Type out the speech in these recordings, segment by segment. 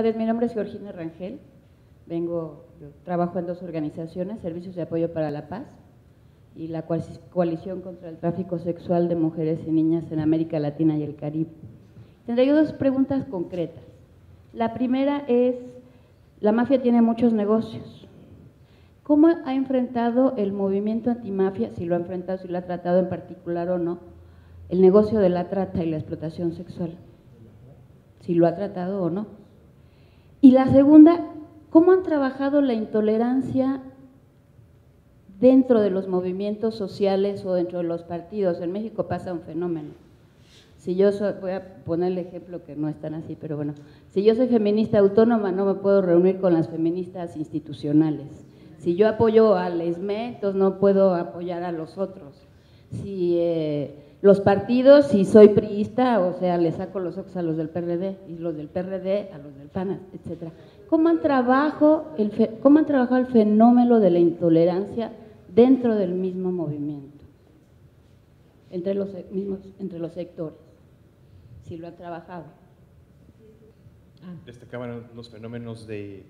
Mi nombre es Georgina Rangel, yo trabajo en dos organizaciones, Servicios de Apoyo para la Paz y la Coalición contra el Tráfico Sexual de Mujeres y Niñas en América Latina y el Caribe. Tendré yo dos preguntas concretas. La primera es, la mafia tiene muchos negocios. ¿Cómo ha enfrentado el movimiento antimafia, si lo ha enfrentado, si lo ha tratado en particular o no, el negocio de la trata y la explotación sexual? Si lo ha tratado o no. Y la segunda, ¿cómo han trabajado la intolerancia dentro de los movimientos sociales o dentro de los partidos? En México pasa un fenómeno. Si yo voy a poner el ejemplo que no es tan así, pero bueno, si yo soy feminista autónoma, no me puedo reunir con las feministas institucionales. Si yo apoyo al ESME, entonces no puedo apoyar a los otros. Si los partidos, si soy priista, o sea, le saco los ojos a los del PRD y los del PRD a los del PAN, etcétera. ¿Cómo han trabajado el fenómeno de la intolerancia dentro del mismo movimiento, entre los sectores? Si lo han trabajado. Destacaban los fenómenos de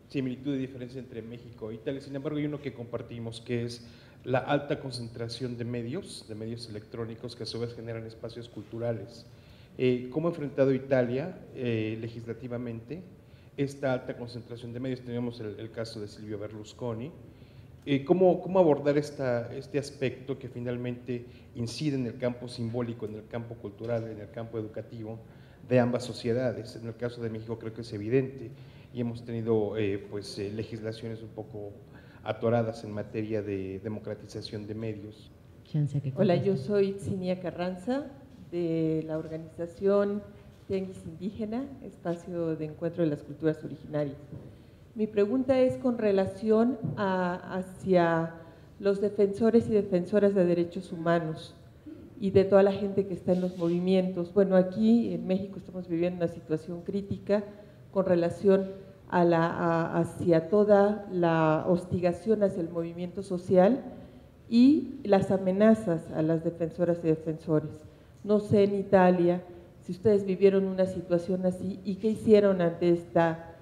similitud y diferencia entre México e Italia. Sin embargo, hay uno que compartimos, que es la alta concentración de medios electrónicos que a su vez generan espacios culturales. ¿Cómo ha enfrentado Italia legislativamente esta alta concentración de medios? Tenemos el caso de Silvio Berlusconi. ¿Cómo abordar este aspecto que finalmente incide en el campo simbólico, en el campo cultural, en el campo educativo de ambas sociedades? En el caso de México creo que es evidente y hemos tenido legislaciones un poco atoradas en materia de democratización de medios. Hola, yo soy Xinia Carranza, de la organización Tianguis Indígena, Espacio de Encuentro de las Culturas Originarias. Mi pregunta es con relación hacia los defensores y defensoras de derechos humanos y de toda la gente que está en los movimientos. Bueno, aquí en México estamos viviendo una situación crítica con relación hacia toda la hostigación hacia el movimiento social y las amenazas a las defensoras y defensores. No sé en Italia si ustedes vivieron una situación así y qué hicieron ante esta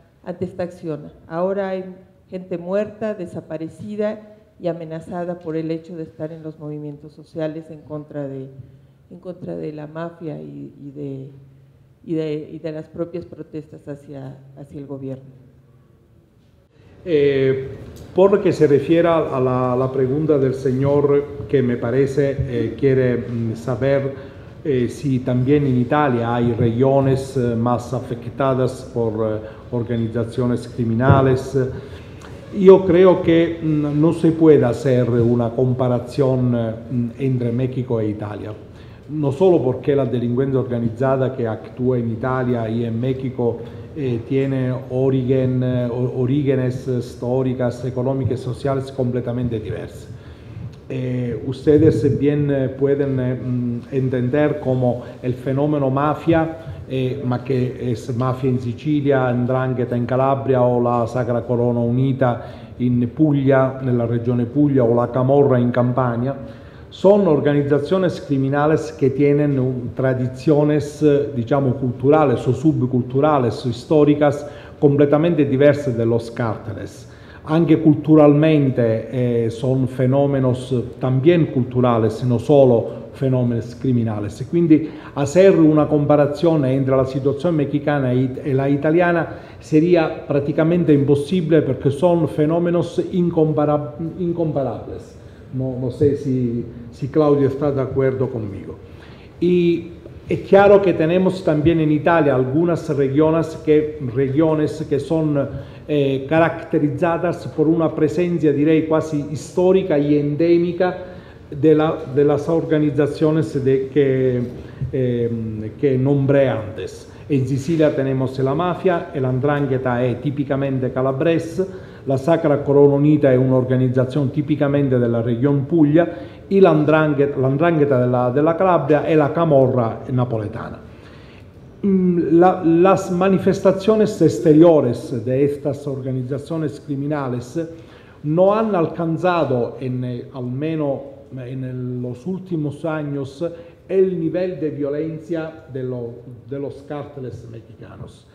acción. Ahora hay gente muerta, desaparecida y amenazada por el hecho de estar en los movimientos sociales en contra de la mafia y de las propias protestas hacia el gobierno. Por lo que se refiere a la pregunta del señor, que me parece quiere saber si también en Italia hay regiones más afectadas por organizaciones criminales. Yo creo que no se puede hacer una comparación entre México e Italia. No solo porque la delincuencia organizzata que actúa en Italia y en México tiene orígenes históricas, económicas y sociales completamente diversas. Ustedes bien pueden entender como el fenómeno mafia, ma che es mafia in Sicilia, 'ndrangheta in Calabria o la Sacra Corona Unita in Puglia, nella regione Puglia, o la Camorra in Campania, son organizaciones criminales que tienen tradiciones, digamos, culturales o subculturales o históricas completamente diversas de los cárteles. Anche culturalmente son fenómenos también culturales, no solo fenómenos criminales. Quindi hacer una comparación entre la situación mexicana y la italiana sería prácticamente imposible porque son fenómenos incomparables. No sé si Claudio está de acuerdo conmigo. Y es claro que tenemos también en Italia algunas regiones que son caracterizadas por una presencia, direi, quasi histórica y endémica de las organizaciones que nombré antes. En Sicilia tenemos la mafia, el 'ndrangheta è tipicamente calabrese, la Sacra Corona Unita è un'organizzazione tipicamente della regione Puglia y la 'ndrangheta della Calabria e la Camorra napoletana. Las manifestaciones exteriores de estas organizaciones criminales no han alcanzado, al menos en los últimos años, el nivel de violencia de los cárteles mexicanos.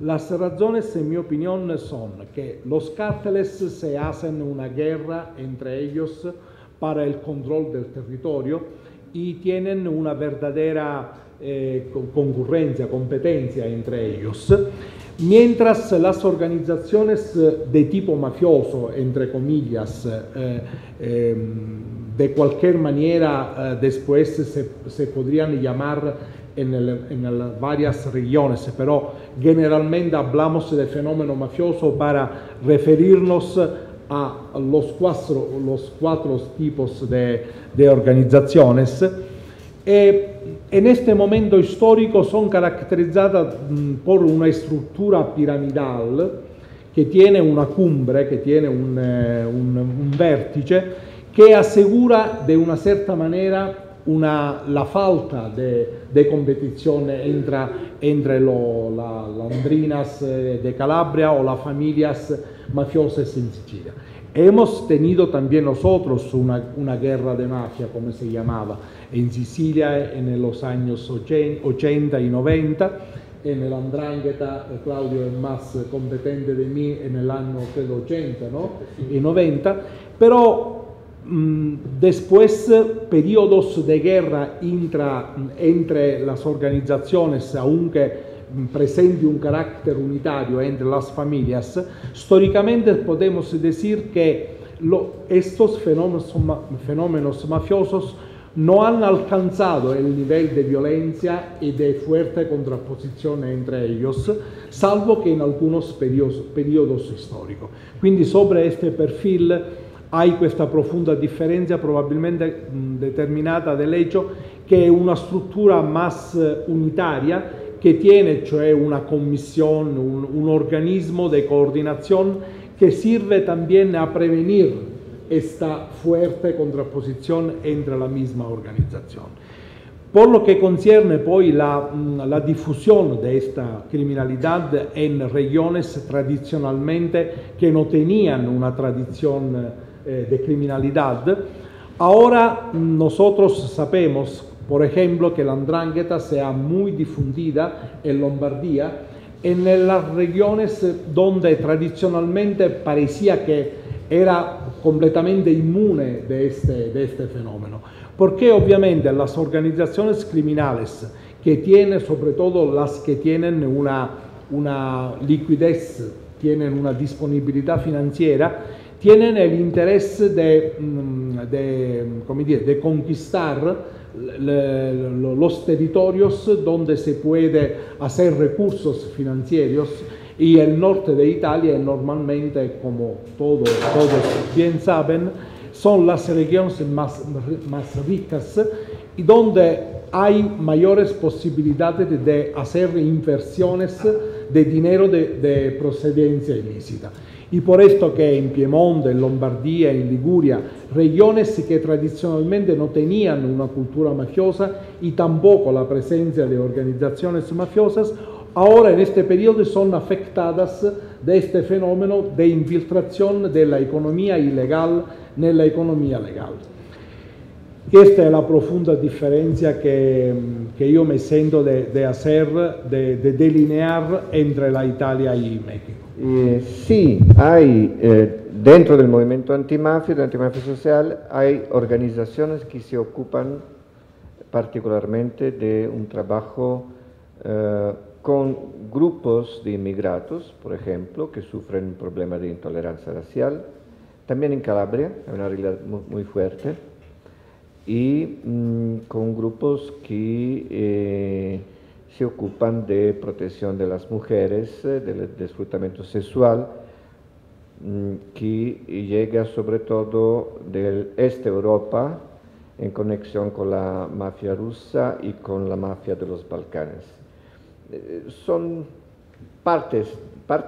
Las razones, en mi opinión, son que los cárteles se hacen una guerra entre ellos para el control del territorio y tienen una verdadera concurrencia, competencia entre ellos, mientras las organizaciones de tipo mafioso, entre comillas, de cualquier manera después se podrían llamar en varias regiones, pero generalmente hablamos de fenómeno mafioso para referirnos a los cuatro tipos de organizaciones. En este momento histórico son caracterizadas por una estructura piramidal que tiene una cumbre, que tiene un vértice, que asegura de una cierta manera la falta de competición entre las andrinas de Calabria o las familias mafiosas en Sicilia. Hemos tenido también nosotros una guerra de mafia, como se llamaba, en Sicilia en los años 80 y 90, en el 'Ndrangheta, Claudio es más competente de mí, en el año 80, ¿no? Y 90, pero después periodos de guerra entre las organizaciones, aunque presente un carácter unitario entre las familias, históricamente podemos decir que estos fenómenos mafiosos no han alcanzado el nivel de violencia y de fuerte contraposición entre ellos, salvo que en algunos periodos históricos. Quindi sobre este perfil hay questa profonda differenza probabilmente determinata dall'hecho che è una struttura más unitaria que tiene cioè una comisión, un organismo de coordinación que sirve también a prevenir esta fuerte contraposición entre la misma organización. Por lo que concierne poi la difusión de esta criminalidad en regiones tradicionalmente que no tenían una tradición de criminalidad, ahora nosotros sabemos, por ejemplo, que la 'Ndrangheta sea muy difundida en Lombardía, en las regiones donde tradicionalmente parecía que era completamente inmune de este fenómeno. Porque obviamente las organizaciones criminales que tienen, sobre todo las que tienen una liquidez, tienen una disponibilidad financiera, tienen el interés de conquistar los territorios donde se puede hacer recursos financieros, y el norte de Italia normalmente, como todos bien saben, son las regiones más ricas y donde hay mayores posibilidades de hacer inversiones de dinero de procedencia ilícita. Y por esto que en Piemonte, en Lombardía, en Liguria, regiones que tradicionalmente no tenían una cultura mafiosa y tampoco la presencia de organizaciones mafiosas, ahora en este periodo son afectadas de este fenómeno de infiltración de la economía ilegal en la economía legal. Esta es la profunda diferencia que yo me siento de hacer, de delinear entre la Italia y México. Sí, hay dentro del movimiento antimafia social, hay organizaciones que se ocupan particularmente de un trabajo con grupos de inmigrantes, por ejemplo, que sufren un problema de intolerancia racial. También en Calabria hay una realidad muy fuerte. Y con grupos que se ocupan de protección de las mujeres, del disfrutamiento sexual, que llega sobre todo del este de Europa en conexión con la mafia rusa y con la mafia de los Balcanes. Son parte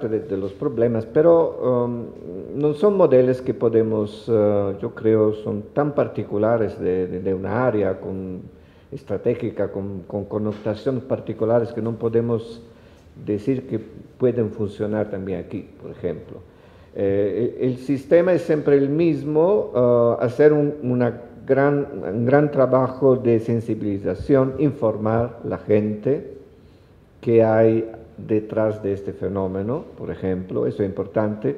de los problemas, pero no son modelos que podemos, yo creo, son tan particulares de una área estratégica, con connotaciones particulares, que no podemos decir que pueden funcionar también aquí, por ejemplo. El sistema es siempre el mismo, hacer un gran trabajo de sensibilización, informar a la gente que hay detrás de este fenómeno, por ejemplo. Eso es importante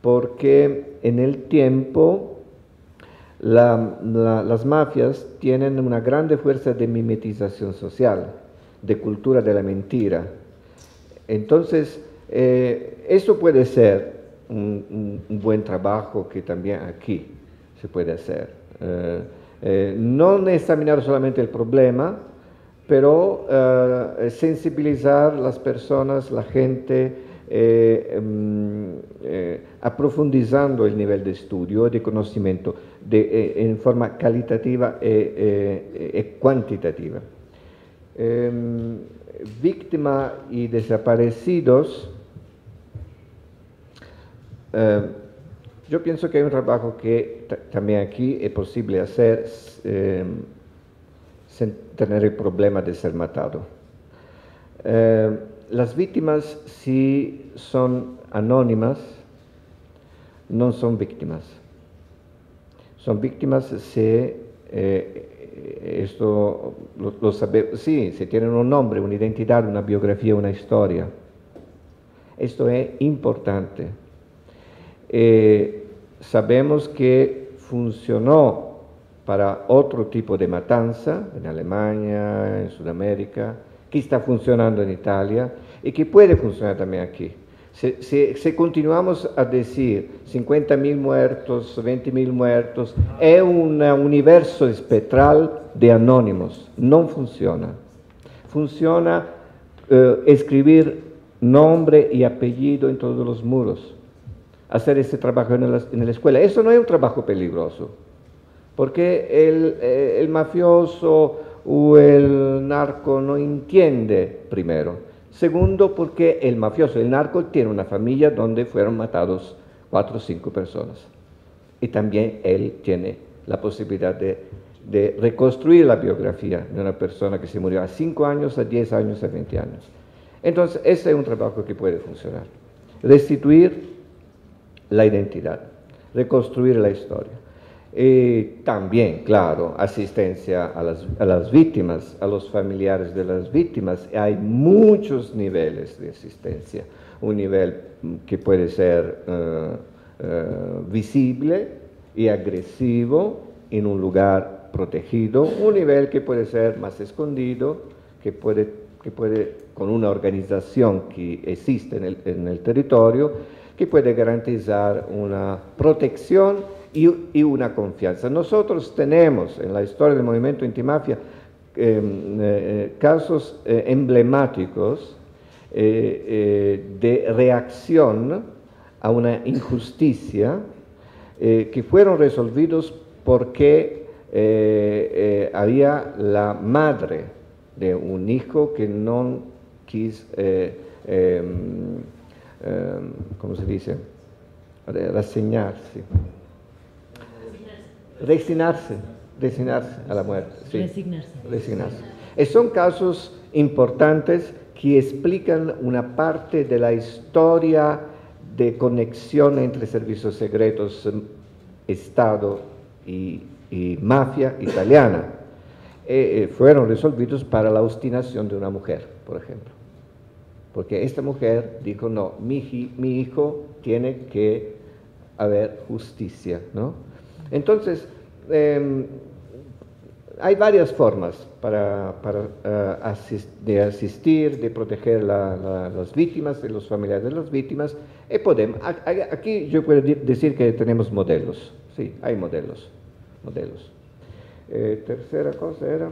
porque en el tiempo las mafias tienen una grande fuerza de mimetización social, de cultura de la mentira. Entonces, eso puede ser un buen trabajo que también aquí se puede hacer. No examinar solamente el problema, pero sensibilizar las personas, la gente, aprofundizando el nivel de estudio y de conocimiento en forma calitativa y cuantitativa. Víctima y desaparecidos, yo pienso que hay un trabajo que también aquí es posible hacer sin tener el problema de ser matado. Las víctimas, si son anónimas, no son víctimas. Son víctimas si esto lo sabemos, sí, si tienen un nombre, una identidad, una biografía, una historia. Esto es importante. Sabemos que funcionó para otro tipo de matanza, en Alemania, en Sudamérica, que está funcionando en Italia y que puede funcionar también aquí. Si continuamos a decir 50.000 muertos, 20.000 muertos, es un universo espectral de anónimos, no funciona. Funciona escribir nombre y apellido en todos los muros, hacer ese trabajo en la escuela. Eso no es un trabajo peligroso, porque el mafioso o el narco no entiende, primero. Segundo, porque el mafioso, el narco, tiene una familia donde fueron matados 4 o 5 personas. Y también él tiene la posibilidad de reconstruir la biografía de una persona que se murió a 5 años, a 10 años, a 20 años. Entonces, ese es un trabajo que puede funcionar. Restituir la identidad, reconstruir la historia. También, claro, asistencia a las víctimas, a los familiares de las víctimas. Hay muchos niveles de asistencia. Un nivel que puede ser visible y agresivo en un lugar protegido. Un nivel que puede ser más escondido, que puede con una organización que existe en el territorio, que puede garantizar una protección y una confianza. Nosotros tenemos en la historia del movimiento antimafia casos emblemáticos de reacción a una injusticia que fueron resolvidos porque había la madre de un hijo que no quiso, ¿cómo se dice? Resignarse a la muerte. Sí. Resignarse. Son casos importantes que explican una parte de la historia de conexión entre servicios secretos, Estado y mafia italiana. Fueron resolvidos para la obstinación de una mujer, por ejemplo. Porque esta mujer dijo, no, mi hijo tiene que haber justicia, ¿no? Entonces, hay varias formas de asistir, de proteger las víctimas, de los familiares de las víctimas. Aquí yo puedo decir que tenemos modelos, sí, hay modelos. Tercera cosa era,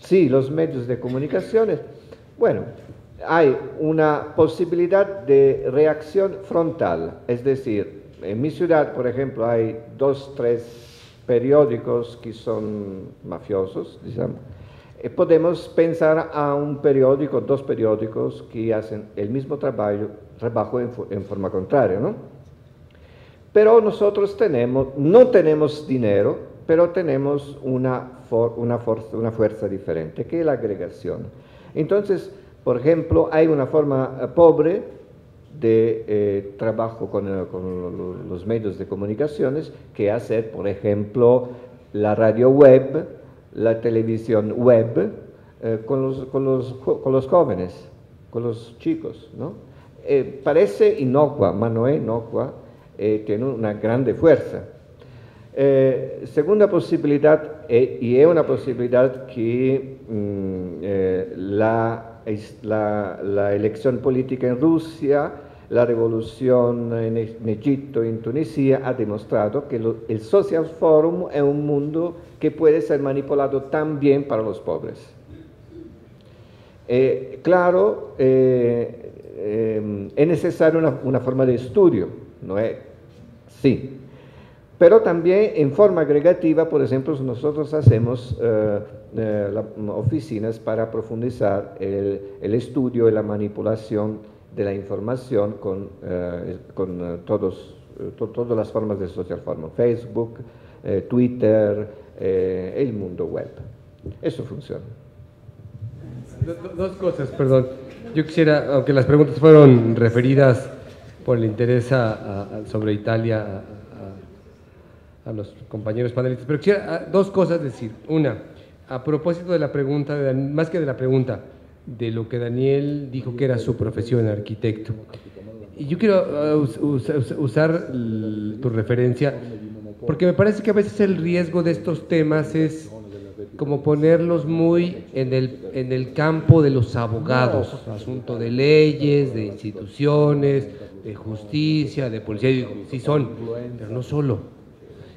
sí, los medios de comunicaciones. Bueno, hay una posibilidad de reacción frontal, es decir, en mi ciudad, por ejemplo, hay 2 o 3 periódicos que son mafiosos, digamos. Podemos pensar a un periódico, 2 periódicos que hacen el mismo trabajo en forma contraria, ¿no? Pero nosotros no tenemos dinero, pero tenemos una fuerza diferente, que es la agregación. Entonces, por ejemplo, hay una forma pobre de trabajo con los medios de comunicaciones, que hacer, por ejemplo, la radio web, la televisión web, con los jóvenes, con los chicos, ¿no? Parece inocua, pero no es inocua, tiene una grande fuerza. Segunda posibilidad, y es una posibilidad que la elección política en Rusia, la revolución en Egipto y en Tunisia ha demostrado que el Social Forum es un mundo que puede ser manipulado también para los pobres. Claro, es necesaria una forma de estudio, ¿no es? Sí. Pero también en forma agregativa, por ejemplo, nosotros hacemos oficinas para profundizar el estudio y la manipulación de la información con todas las formas de social forum, Facebook, Twitter, el mundo web. Eso funciona. Dos cosas, perdón. Yo quisiera, aunque las preguntas fueron referidas por el interés sobre Italia a los compañeros panelistas, pero quisiera dos cosas decir. Una, a propósito de la pregunta, más que de la pregunta, de lo que Daniel dijo que era su profesión, arquitecto. Y yo quiero usar tu referencia, porque me parece que a veces el riesgo de estos temas es como ponerlos muy en el campo de los abogados, asunto de leyes, de instituciones, de justicia, de policía, sí son, pero no solo.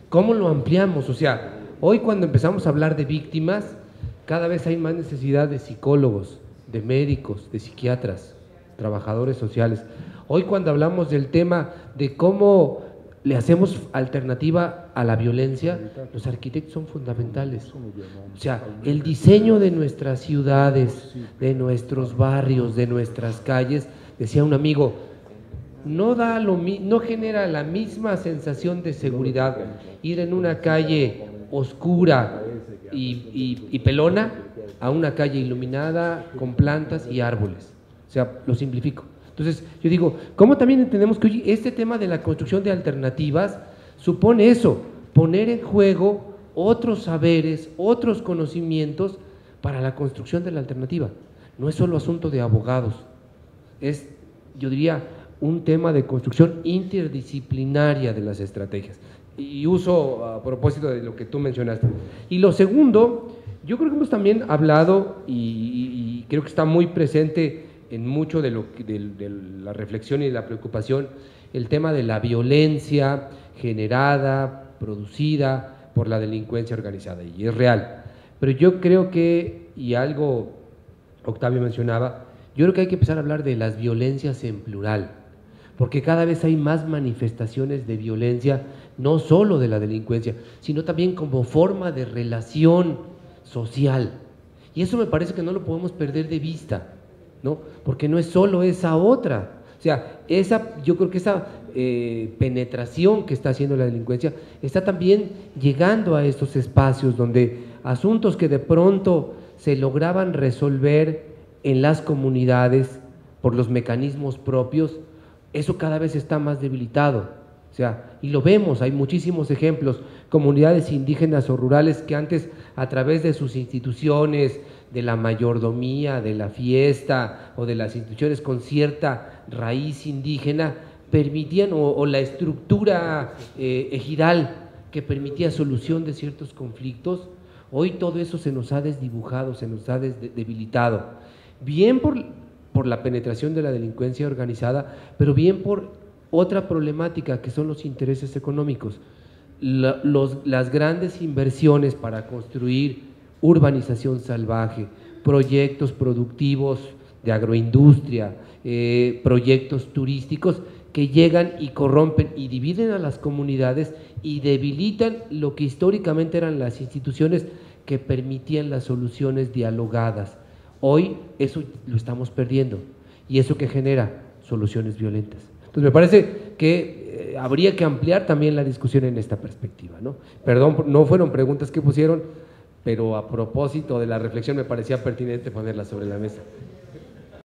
¿Cómo lo ampliamos? O sea, hoy cuando empezamos a hablar de víctimas, cada vez hay más necesidad de psicólogos, de médicos, de psiquiatras, trabajadores sociales. Hoy cuando hablamos del tema de cómo le hacemos alternativa a la violencia, los arquitectos son fundamentales. O sea, el diseño de nuestras ciudades, de nuestros barrios, de nuestras calles, decía un amigo, no genera la misma sensación de seguridad ir en una calle oscura y pelona a una calle iluminada con plantas y árboles. O sea, lo simplifico. Entonces, yo digo, ¿cómo también entendemos que hoy este tema de la construcción de alternativas supone eso, poner en juego otros saberes, otros conocimientos para la construcción de la alternativa? No es solo asunto de abogados, es, yo diría, un tema de construcción interdisciplinaria de las estrategias. Y uso a propósito de lo que tú mencionaste. Y lo segundo, yo creo que hemos también hablado, y creo que está muy presente en mucho de la reflexión y de la preocupación, el tema de la violencia generada, producida por la delincuencia organizada, y es real. Pero yo creo que, y algo Octavio mencionaba, yo creo que hay que empezar a hablar de las violencias en plural, porque cada vez hay más manifestaciones de violencia, no solo de la delincuencia, sino también como forma de relación social. Y eso me parece que no lo podemos perder de vista, ¿no? Porque no es solo esa otra. O sea, yo creo que esa penetración que está haciendo la delincuencia está también llegando a estos espacios donde asuntos que de pronto se lograban resolver en las comunidades por los mecanismos propios, eso cada vez está más debilitado. O sea, y lo vemos, hay muchísimos ejemplos, comunidades indígenas o rurales que antes, a través de sus instituciones, de la mayordomía, de la fiesta o de las instituciones con cierta raíz indígena, permitían, o la estructura ejidal que permitía solución de ciertos conflictos, hoy todo eso se nos ha desdibujado, se nos ha debilitado, bien por la penetración de la delincuencia organizada, pero bien por otra problemática que son los intereses económicos. Las grandes inversiones para construir urbanización salvaje, proyectos productivos de agroindustria, proyectos turísticos que llegan y corrompen y dividen a las comunidades y debilitan lo que históricamente eran las instituciones que permitían las soluciones dialogadas. Hoy eso lo estamos perdiendo, y eso que genera soluciones violentas. Entonces me parece que habría que ampliar también la discusión en esta perspectiva, ¿no? Perdón, no fueron preguntas que pusieron, pero a propósito de la reflexión me parecía pertinente ponerlas sobre la mesa.